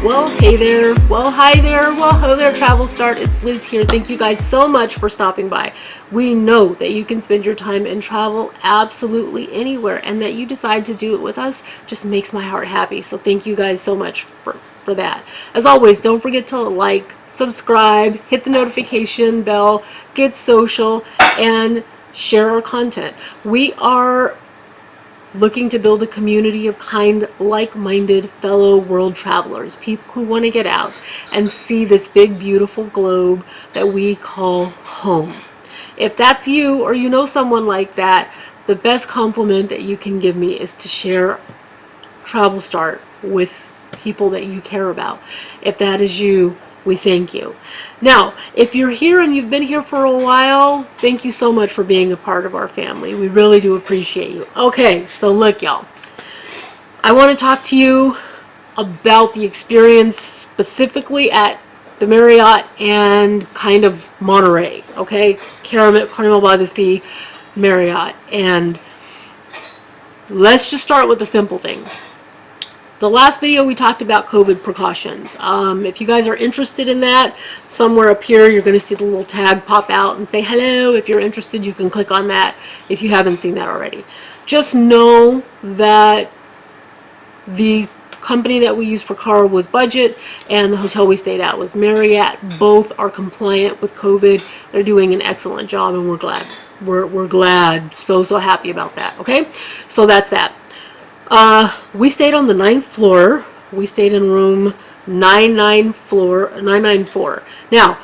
Well, hey there. Well, hi there. Well, hello there, Travel Start. It's Liz here. Thank you guys so much for stopping by. We know that you can spend your time and travel absolutely anywhere, and that you decide to do it with us just makes my heart happy. So thank you guys so much for that. As always, don't forget to like, subscribe, hit the notification bell, get social, and share our content. We are looking to build a community of kind, like-minded fellow world travelers, people who want to get out and see this big, beautiful globe that we call home. If that's you, or you know someone like that, the best compliment that you can give me is to share Travel Start with people that you care about. If that is you, we thank you. Now, if you're here and you've been here for a while, thank you so much for being a part of our family. We really do appreciate you. Okay, so look, y'all. I want to talk to you about the experience specifically at the Marriott and kind of Monterey, okay? Carmel-by-the-sea, Marriott. And let's just start with the simple thing. The last video we talked about COVID precautions. If you guys are interested in that, somewhere up here you're going to see the little tag pop out and say hello. If you're interested, you can click on that if you haven't seen that already. Just know that the company that we used for car was Budget, and the hotel we stayed at was Marriott. Both are compliant with COVID. They're doing an excellent job, and we're glad. We're glad. So happy about that. Okay, so that's that. We stayed on the 9th floor. We stayed in room 994. Now,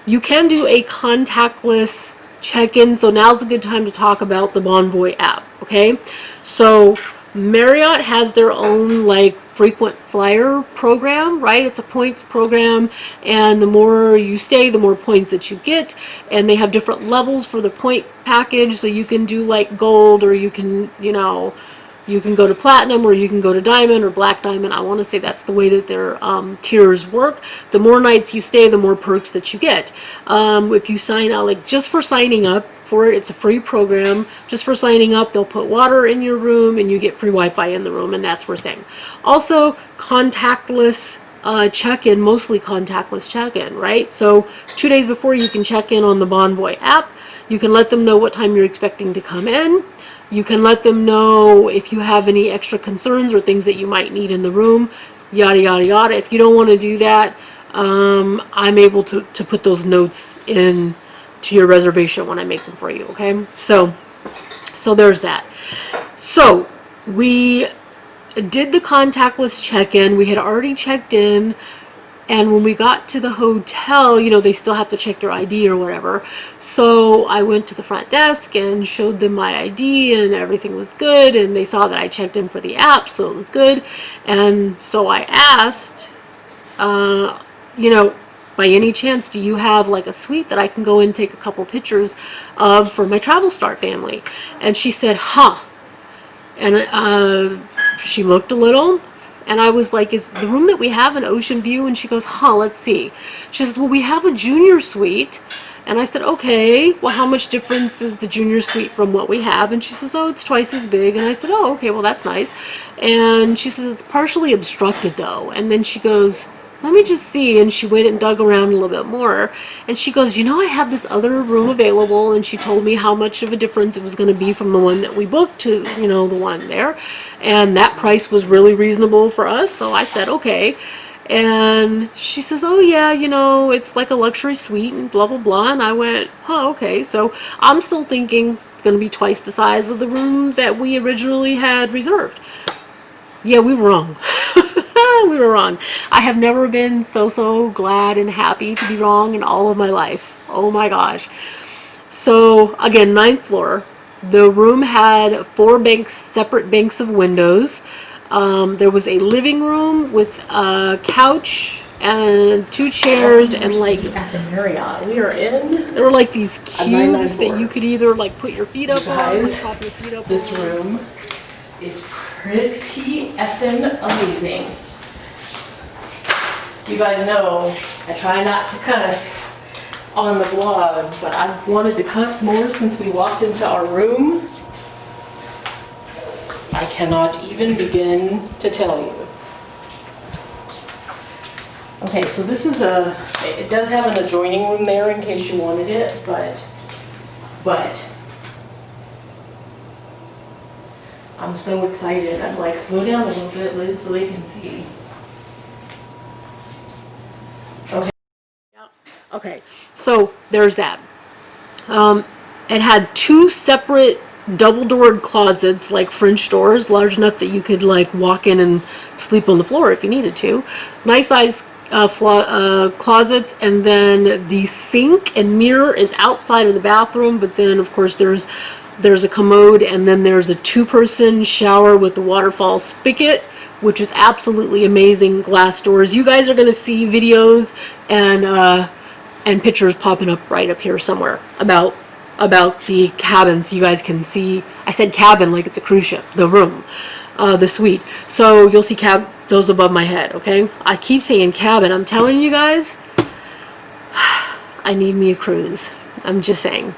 you can do a contactless check-in, so now's a good time to talk about the Bonvoy app, okay? So Marriott has their own like frequent flyer program, right? It's a points program, and the more you stay, the more points that you get, and they have different levels for the point package, so you can do like gold, or you can, you can go to platinum, or you can go to diamond or black diamond. I want to say that's the way that their tiers work. The more nights you stay, the more perks that you get. If you sign up, like just for signing up for it, it's a free program. Just for signing up, they'll put water in your room and you get free Wi-Fi in the room, and that's what we're saying. Also, contactless check-in, mostly contactless check-in, right? So 2 days before, you can check in on the Bonvoy app. You can let them know what time you're expecting to come in. You can let them know if you have any extra concerns or things that you might need in the room, yada, yada, yada. If you don't want to do that, I'm able to put those notes in to your reservation when I make them for you, okay? So there's that. So we did the contactless check-in. We had already checked in. And when we got to the hotel, they still have to check your ID or whatever. So I went to the front desk and showed them my ID, and everything was good. And they saw that I checked in for the app, so it was good. And so I asked, by any chance, do you have like a suite that I can go and take a couple pictures of for my Travel Start family? And she said, huh. And she looked a little. And I was like, is the room that we have an ocean view? And she goes, huh, let's see. She says, well, we have a junior suite. And I said, okay, well, how much difference is the junior suite from what we have? And she says, oh, it's twice as big. And I said, oh, okay, well, that's nice. And she says, it's partially obstructed, though. And then she goes, let me just see. And she went and dug around a little bit more. And she goes, I have this other room available. And she told me how much of a difference it was going to be from the one that we booked to, the one there. And that price was really reasonable for us. So I said, okay. And she says, oh, yeah, it's like a luxury suite and blah, blah, blah. And I went, oh, okay. So I'm still thinking it's going to be twice the size of the room that we originally had reserved. Yeah, we were wrong. We were wrong. I have never been so glad and happy to be wrong in all of my life. Oh my gosh. So again, 9th floor. The room had 4 separate banks of windows. There was a living room with a couch and 2 chairs, and like at the Marriott, we are in. There were like these cubes that you could either like put your feet up on or pop your feet up. This room is pretty effing amazing. You guys know I try not to cuss on the vlogs, but I've wanted to cuss more since we walked into our room. I cannot even begin to tell you. Okay, so this is it does have an adjoining room there in case you wanted it, but I'm so excited. I'm like, slow down a little bit, Liz, so they can see. Okay. Okay, so there's that. It had 2 separate double-doored closets, like French doors, large enough that you could like walk in and sleep on the floor if you needed to. Nice size closets, and then the sink and mirror is outside of the bathroom, but then of course there's a commode, and then there's a 2-person shower with the waterfall spigot, which is absolutely amazing. Glass doors. You guys are going to see videos and pictures popping up right up here somewhere about the cabins. You guys can see, I said cabin like it's a cruise ship, the room, the suite. So you'll see those above my head, okay? I keep saying cabin. I'm telling you guys, I need me a cruise. I'm just saying.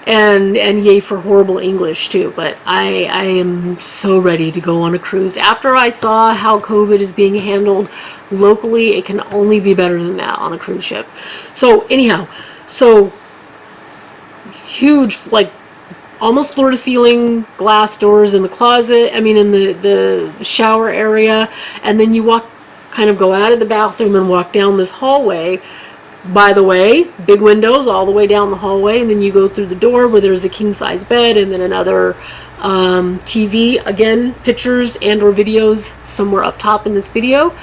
And yay for horrible English too, but I am so ready to go on a cruise. After I saw how COVID is being handled locally, it can only be better than that on a cruise ship. So anyhow, so huge, like almost floor to ceiling glass doors in the closet, in the shower area, and then you kind of go out of the bathroom and walk down this hallway. By the way, big windows all the way down the hallway, and then you go through the door where there's a king-size bed and then another TV. Again, pictures and or videos somewhere up top in this video.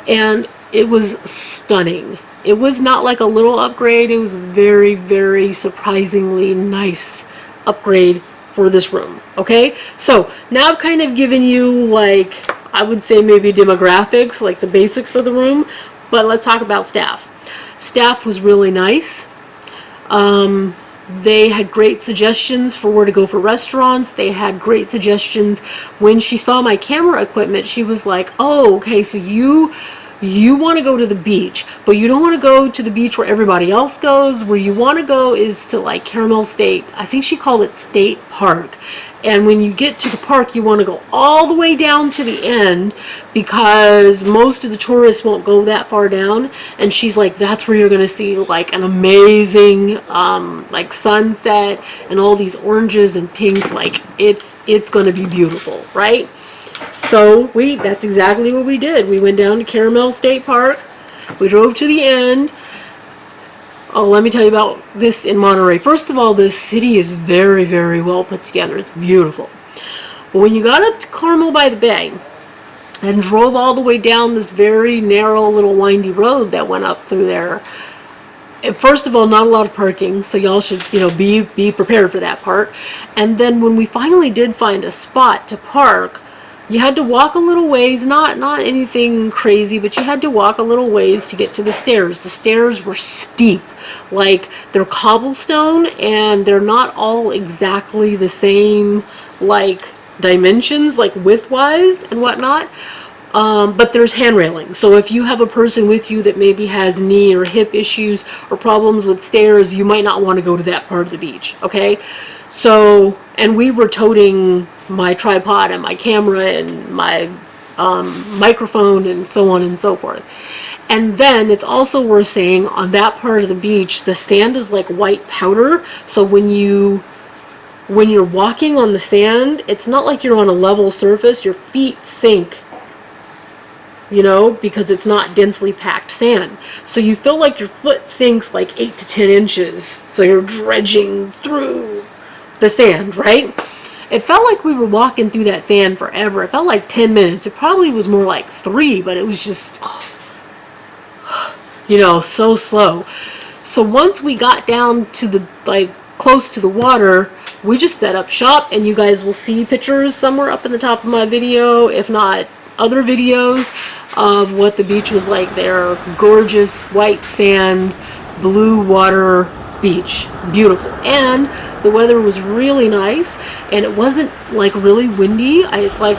And it was stunning. It was not like a little upgrade. It was very, very surprisingly nice upgrade for this room. Okay, so now I've kind of given you, like, I would say maybe demographics, like the basics of the room, but let's talk about staff. Staff was really nice. They had great suggestions for where to go for restaurants. They had great suggestions. When she saw my camera equipment, she was like, oh, okay, so you want to go to the beach, but you don't want to go to the beach where everybody else goes. Where you want to go is to like Carmel State. I think she called it State Park. And when you get to the park, you want to go all the way down to the end because most of the tourists won't go that far down. And she's like, that's where you're going to see like an amazing like sunset and all these oranges and pinks. Like it's going to be beautiful, right? So that's exactly what we did. We went down to Carmel State Park. We drove to the end. Oh, let me tell you about this in Monterey. First of all, this city is very, very well put together. It's beautiful. But when you got up to Carmel-by-the-Bay and drove all the way down this very narrow little windy road that went up through there, first of all, not a lot of parking, so y'all should, be prepared for that part. And then when we finally did find a spot to park, you had to walk a little ways, not anything crazy, but you had to walk a little ways to get to the stairs. The stairs were steep, like they're cobblestone, and they're not all exactly the same, like dimensions, like width-wise and whatnot. But there's hand railing. So if you have a person with you that maybe has knee or hip issues or problems with stairs, you might not want to go to that part of the beach, okay? So, and we were toting my tripod and my camera and my microphone and so on and so forth. And then it's also worth saying on that part of the beach, the sand is like white powder. So when you're walking on the sand, it's not like you're on a level surface. Your feet sink, because it's not densely packed sand. So you feel like your foot sinks like 8 to 10 inches. So you're dredging through the sand, right? It felt like we were walking through that sand forever. It felt like 10 minutes. It probably was more like 3, but it was just, so slow. So once we got down to the, close to the water, we just set up shop, and you guys will see pictures somewhere up in the top of my video, if not other videos, of what the beach was like there. Gorgeous white sand, blue water beach. Beautiful. And the weather was really nice, and it wasn't like really windy. It's like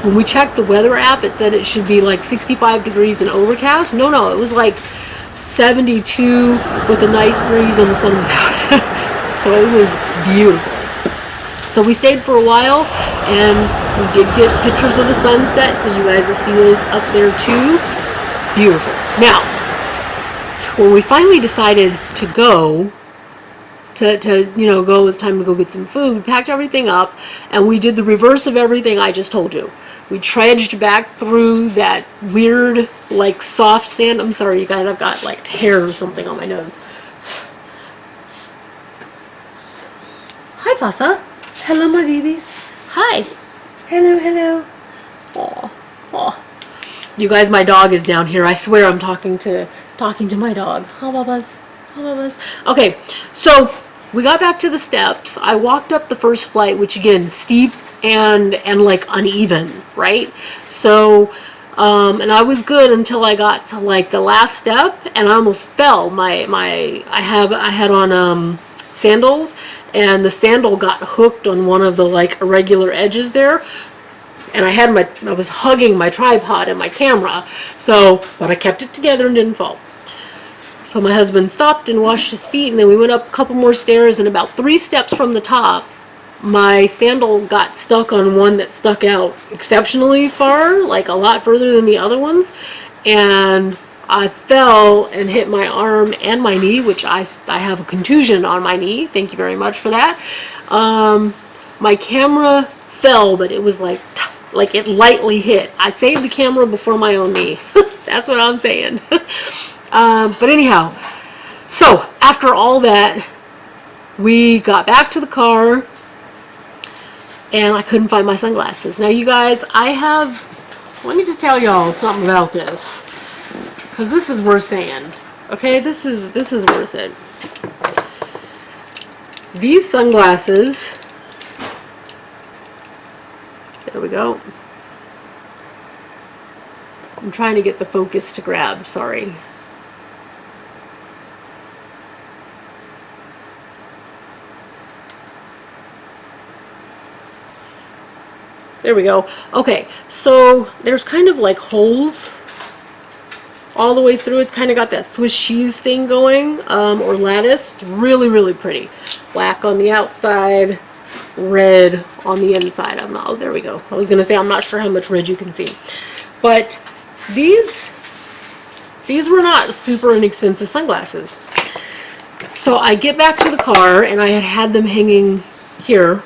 when we checked the weather app, it said it should be like 65 degrees and overcast. No, it was like 72 with a nice breeze and the sun was out. So it was beautiful. So we stayed for a while, and We did get pictures of the sunset, so you guys will see those up there too. Beautiful. Now, when we finally decided to go, go, it's time to go get some food, we packed everything up, and we did the reverse of everything I just told you. We trudged back through that weird, like, soft sand. I'm sorry, you guys, I've got, like, hair or something on my nose. Hi, Vasa. Hello, my babies. Hi. Hello, hello. Aw, aw. You guys, my dog is down here. I swear I'm talking to my dog. Huh, Babas? Huh, Babas? Okay, so we got back to the steps. I walked up the first flight, which again, steep and like uneven, right? So, and I was good until I got to like the last step, and I almost fell. I had on sandals, and the sandal got hooked on one of the like irregular edges there, and I was hugging my tripod and my camera, so, but I kept it together and didn't fall. So my husband stopped and washed his feet, and then we went up a couple more stairs, and about 3 steps from the top, my sandal got stuck on one that stuck out exceptionally far, like a lot further than the other ones, and I fell and hit my arm and my knee, which I have a contusion on my knee. Thank you very much for that. My camera fell, but it was like it lightly hit. I saved the camera before my own knee. That's what I'm saying. But anyhow, so after all that, we got back to the car, and I couldn't find my sunglasses. Now, you guys, let me just tell y'all something about this, because this is worth saying. Okay, this is worth it. These sunglasses, there we go. I'm trying to get the focus to grab, sorry. There we go. Okay, so there's kind of like holes all the way through. It's kind of got that Swiss cheese thing going, or lattice. It's really, really pretty. Black on the outside, red on the inside. Oh, there we go. I was gonna say, I'm not sure how much red you can see, but these were not super inexpensive sunglasses. So I get back to the car, and I had them hanging here,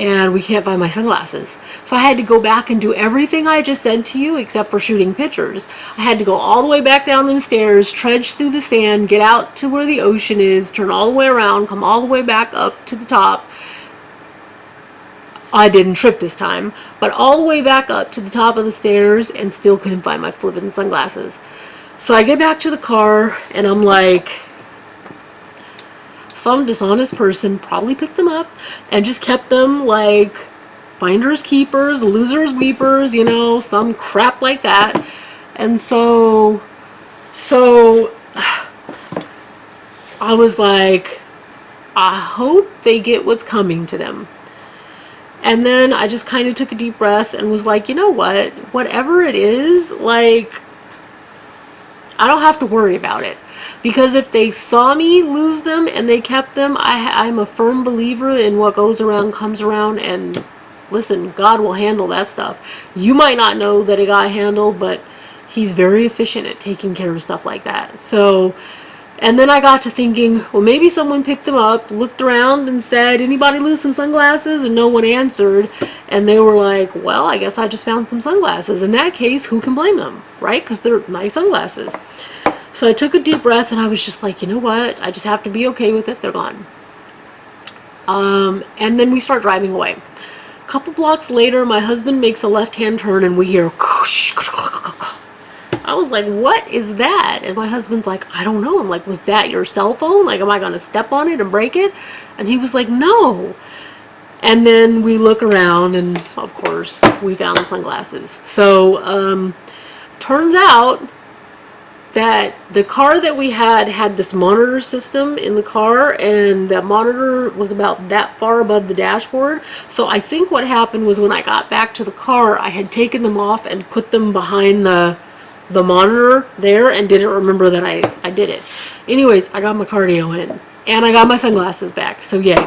and we can't find my sunglasses. So I had to go back and do everything I just said to you except for shooting pictures. I had to go all the way back down them stairs, trudge through the sand, get out to where the ocean is, turn all the way around, come all the way back up to the top. I didn't trip this time, but all the way back up to the top of the stairs, and still couldn't find my flippin' sunglasses. So I get back to the car, and I'm like, some dishonest person probably picked them up and just kept them like finders keepers, losers weepers, you know, some crap like that. And so I was like, I hope they get what's coming to them. And then I just kind of took a deep breath and was like, you know what, whatever it is, like, I don't have to worry about it. Because if they saw me lose them and they kept them, I'm a firm believer in what goes around comes around, and listen, God will handle that stuff. You might not know that it got handled, but He's very efficient at taking care of stuff like that. So, and then I got to thinking, well, maybe someone picked them up, looked around and said, anybody lose some sunglasses? And no one answered. And they were like, well, I guess I just found some sunglasses. In that case, who can blame them, right? Because they're nice sunglasses. So I took a deep breath, and I was just like, you know what? I just have to be okay with it. They're gone. And then we start driving away. A couple blocks later, my husband makes a left-hand turn, and we hear, I was like, what is that? And my husband's like, I don't know. I'm like, was that your cell phone? Like, am I going to step on it and break it? And he was like, no. And then we look around, and of course, we found the sunglasses. So, turns out that the car that we had this monitor system in the car, and that monitor was about that far above the dashboard. So I think what happened was when I got back to the car, I had taken them off and put them behind the monitor there and didn't remember that I did it. Anyways, I got my cardio in, and I got my sunglasses back, so yay.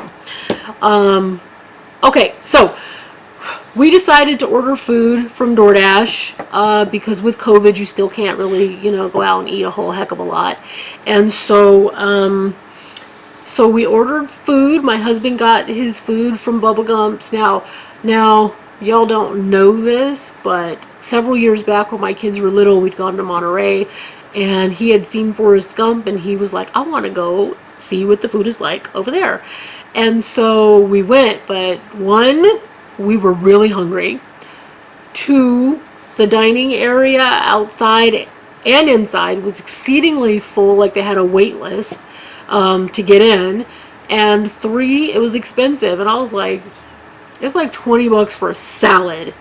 Okay, so we decided to order food from DoorDash because with COVID you still can't really, go out and eat a whole heck of a lot. And so we ordered food. My husband got his food from Bubba Gump's. Now y'all don't know this, but several years back when my kids were little, we'd gone to Monterey and he had seen Forrest Gump and he was like, I want to go see what the food is like over there. And so we went, but one, we were really hungry. Two, the dining area outside and inside was exceedingly full, like they had a wait list to get in. And three, it was expensive. And I was like, it's like $20 for a salad.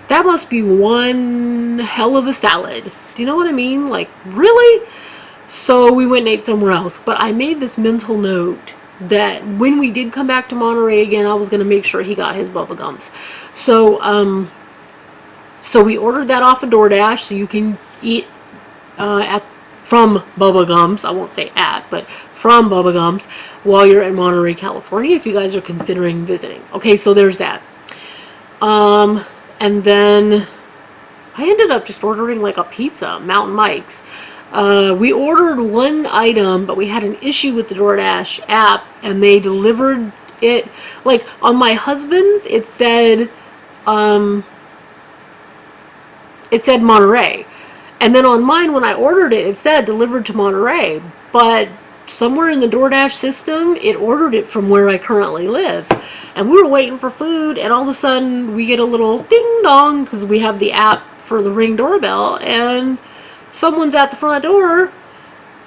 That must be one hell of a salad. Do you know what I mean? Like, really? So we went and ate somewhere else. But I made this mental note that when we did come back to Monterey again, I was going to make sure he got his Bubba Gumps. So we ordered that off of DoorDash, so you can eat from Bubba Gumps. I won't say at, but from Bubba Gumps while you're in Monterey, California, if you guys are considering visiting. Okay, so there's that. And then I ended up just ordering like a pizza, Mountain Mike's. We ordered one item, but we had an issue with the DoorDash app, and they delivered it, like on my husband's, it said Monterey. And then on mine, when I ordered it, it said delivered to Monterey. But somewhere in the DoorDash system, it ordered it from where I currently live. And we were waiting for food, and all of a sudden, we get a little ding dong, because we have the app for the Ring doorbell, and someone's at the front door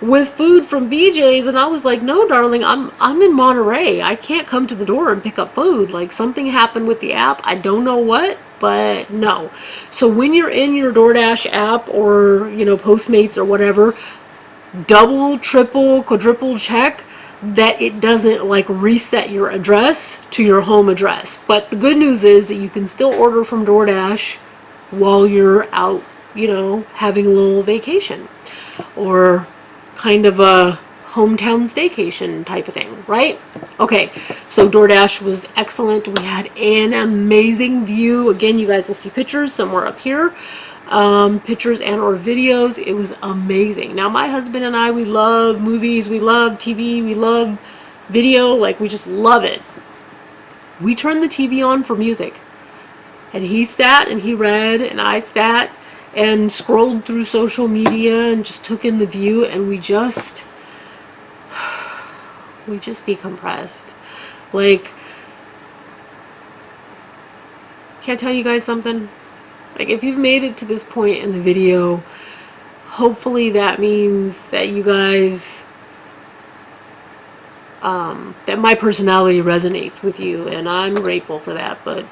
with food from BJ's, and I was like, no, darling, I'm in Monterey. I can't come to the door and pick up food. Like, something happened with the app. I don't know what, but no. So when you're in your DoorDash app or, Postmates or whatever, double, triple, quadruple check that it doesn't like reset your address to your home address. But the good news is that you can still order from DoorDash while you're out, having a little vacation or kind of a hometown staycation type of thing, right? Okay, so DoorDash was excellent. We had an amazing view. Again, you guys will see pictures somewhere up here. Pictures and or videos. It was amazing. Now, my husband and I, we love movies, we love TV, we love video, like we just love it. We turned the TV on for music. And he sat and he read, and I sat and scrolled through social media and just took in the view, and we just decompressed. Like, can I tell you guys something? Like, if you've made it to this point in the video, hopefully that means that you guys, that my personality resonates with you, and I'm grateful for that. But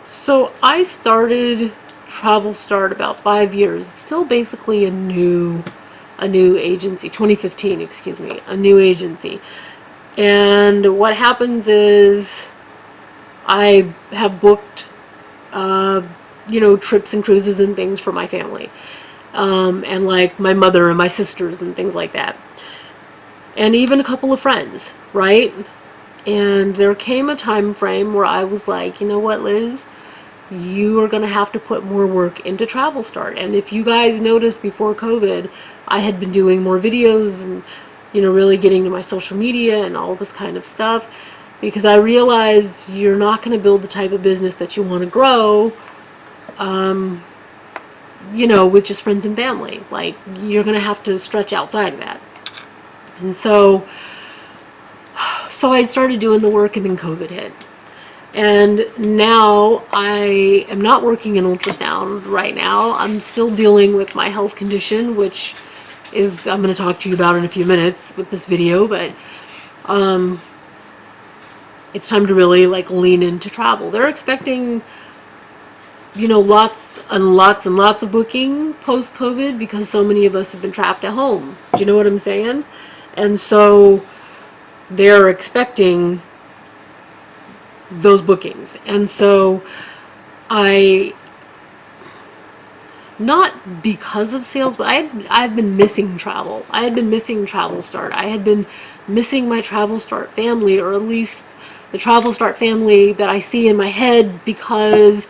so I started Travel Start about 5 years. It's still basically a new agency. 2015, excuse me, a new agency. And what happens is I have booked, trips and cruises and things for my family, and like my mother and my sisters and things like that, and even a couple of friends, right? And there came a time frame where I was like, you know what, Liz, you are going to have to put more work into Travel Start. And if you guys noticed before COVID, I had been doing more videos and, really getting to my social media and all this kind of stuff, because I realized you're not going to build the type of business that you want to grow, with just friends and family. Like, you're going to have to stretch outside of that. And so I started doing the work, and then COVID hit. And now I am not working in ultrasound right now. I'm still dealing with my health condition, which is, I'm going to talk to you about in a few minutes with this video, but it's time to really like lean into travel. They're expecting, lots and lots and lots of booking post-COVID because so many of us have been trapped at home. Do you know what I'm saying? And so they're expecting those bookings. And so not because of sales, but I've been missing travel. I had been missing Travel Start. I had been missing my Travel Start family, or at least the Travel Start family that I see in my head, because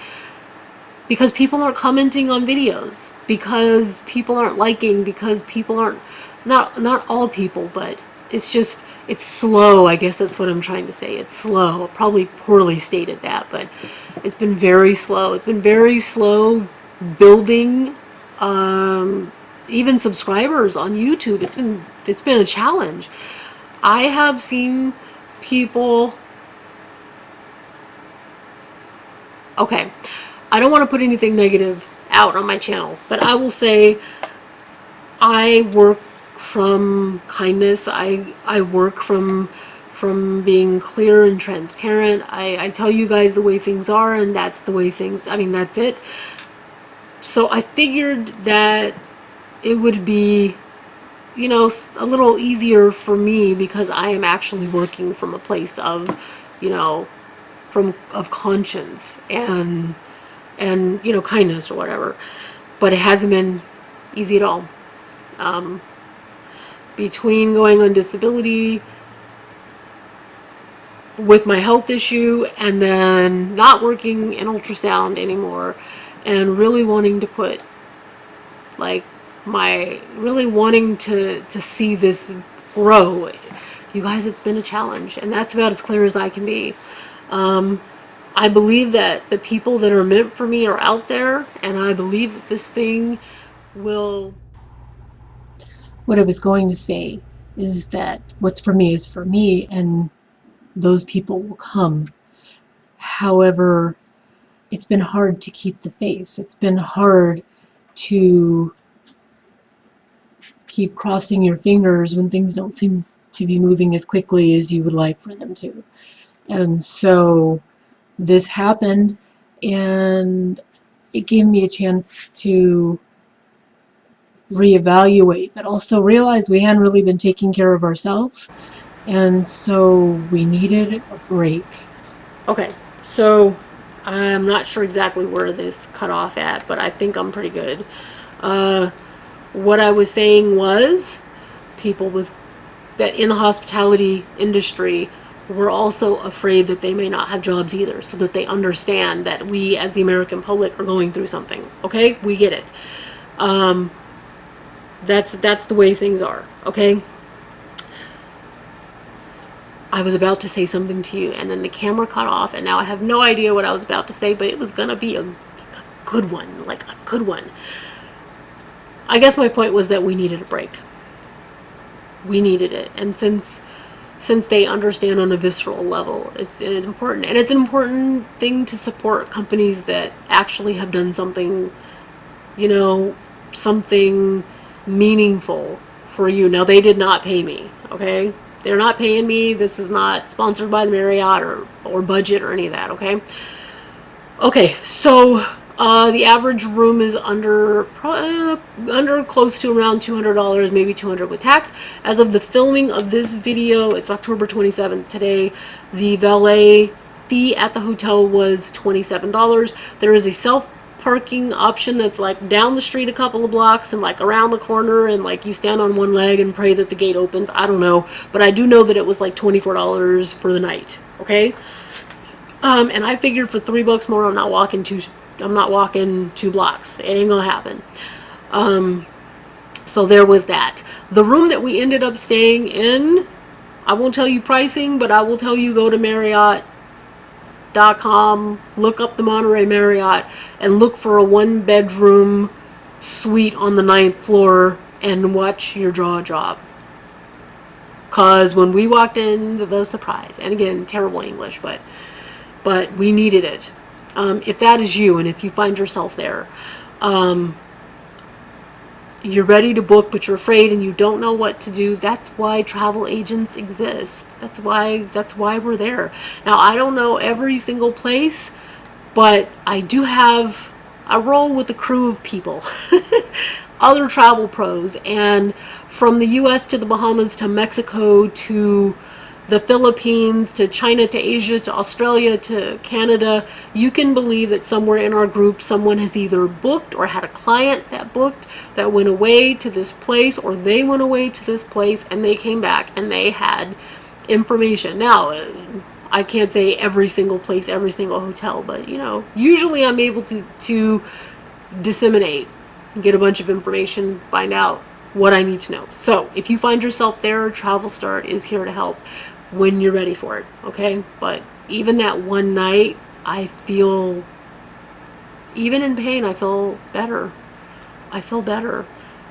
people aren't commenting on videos, because people aren't liking, because people aren't, not all people, but it's just, it's slow. I guess that's what I'm trying to say. It's slow. Probably poorly stated that, but it's been very slow. It's been very slow building even subscribers on YouTube. It's been a challenge. I have seen people. Okay, I don't want to put anything negative out on my channel, but I will say I work from kindness. I work from being clear and transparent. I tell you guys the way things are, and that's the way things, I mean, that's it. So I figured that it would be, you know, a little easier for me, because I am actually working from a place of, you know, of conscience and you know, kindness or whatever. But it hasn't been easy at all. Between going on disability with my health issue, and then not working in ultrasound anymore, and really wanting to put, like, really wanting to see this grow, you guys, it's been a challenge, and that's about as clear as I can be. I believe that the people that are meant for me are out there, and I believe that this thing will. What I was going to say is that what's for me is for me, and those people will come. However, it's been hard to keep the faith. It's been hard to keep crossing your fingers when things don't seem to be moving as quickly as you would like for them to. And so this happened, and it gave me a chance to reevaluate, but also realize we hadn't really been taking care of ourselves. And so we needed a break. Okay, so I'm not sure exactly where this cut off at, but I think I'm pretty good. What I was saying was, people with that in the hospitality industry were also afraid that they may not have jobs either, so that they understand that we as the American public are going through something. Okay, we get it. That's the way things are. Okay. I was about to say something to you, and then the camera cut off, and now I have no idea what I was about to say, but it was gonna be a good one, like a good one. I guess my point was that we needed a break. We needed it, and since they understand on a visceral level, it's important, and it's an important thing to support companies that actually have done something, you know, something meaningful for you. Now, they did not pay me, okay? They're not paying me. This is not sponsored by the Marriott or budget or any of that, okay? Okay, so the average room is under close to around $200, maybe $200 with tax. As of the filming of this video, it's October 27th today. The valet fee at the hotel was $27. There is a self-parking option that's like down the street a couple of blocks and like around the corner, and like you stand on one leg and pray that the gate opens. I don't know, but I do know that it was like $24 for the night. Okay. And I figured for $3 more, I'm not walking 2 blocks. It ain't gonna happen. So there was that. The room that we ended up staying in, I won't tell you pricing, but I will tell you, go to Marriott.com, look up the Monterey Marriott, and look for a 1-bedroom suite on the 9th floor, and watch your jaw drop. Cause when we walked in, the surprise, and again, terrible English, but we needed it. If that is you, and if you find yourself there, you're ready to book, but you're afraid and you don't know what to do. That's why travel agents exist. That's why we're there. Now, I don't know every single place, but I roll with a crew of people, other travel pros, and from the US to the Bahamas to Mexico to the Philippines to China to Asia to Australia to Canada, you can believe that somewhere in our group someone has either booked or had a client that booked that went away to this place, or they went away to this place and they came back and they had information. Now, I can't say every single place, every single hotel, but you know, usually I'm able to disseminate, get a bunch of information, find out what I need to know. So if you find yourself there, Travel Start is here to help when you're ready for it, okay? But even that one night, I feel, even in pain, I feel better. I feel better.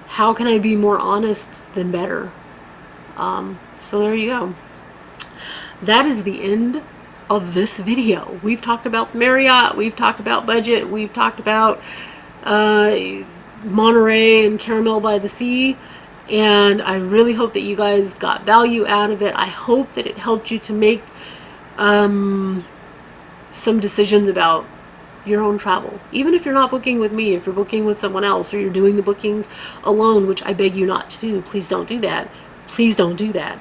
How can I be more honest than better? So there you go. That is the end of this video. We've talked about Marriott, we've talked about budget, we've talked about Monterey and Carmel-by-the-sea, and I really hope that you guys got value out of it. I hope that it helped you to make some decisions about your own travel. Even if you're not booking with me, if you're booking with someone else, or you're doing the bookings alone, which I beg you not to do. Please don't do that. Please don't do that.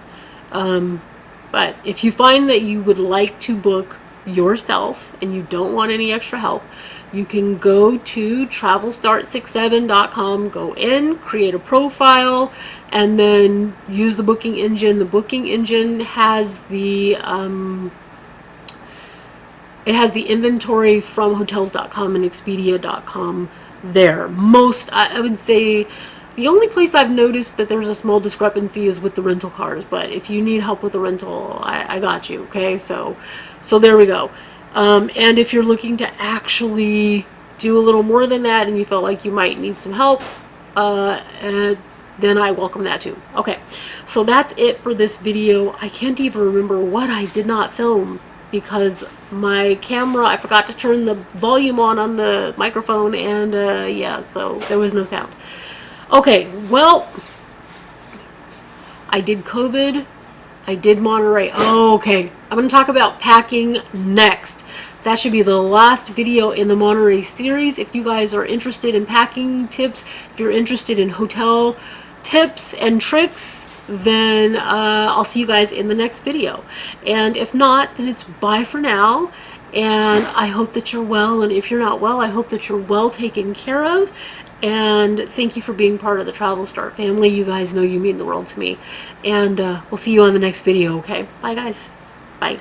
But if you find that you would like to book yourself and you don't want any extra help, you can go to travelstart67.com, go in, create a profile, and then use the booking engine. The booking engine has the it has the inventory from hotels.com and expedia.com there. I would say the only place I've noticed that there's a small discrepancy is with the rental cars, but if you need help with the rental, I got you, okay? So there we go. And if you're looking to actually do a little more than that and you felt like you might need some help, then I welcome that too. Okay, so that's it for this video. I can't even remember what I did not film because my camera, I forgot to turn the volume on the microphone, and yeah, so there was no sound. Okay, well, I did COVID, I did Monterey. Oh, okay, I'm going to talk about packing next. That should be the last video in the Monterey series. If you guys are interested in packing tips, if you're interested in hotel tips and tricks, then I'll see you guys in the next video. And if not, then it's bye for now. And I hope that you're well. And if you're not well, I hope that you're well taken care of. And thank you for being part of the Travel Start family. You guys know you mean the world to me. And we'll see you on the next video, okay? Bye, guys. Bye.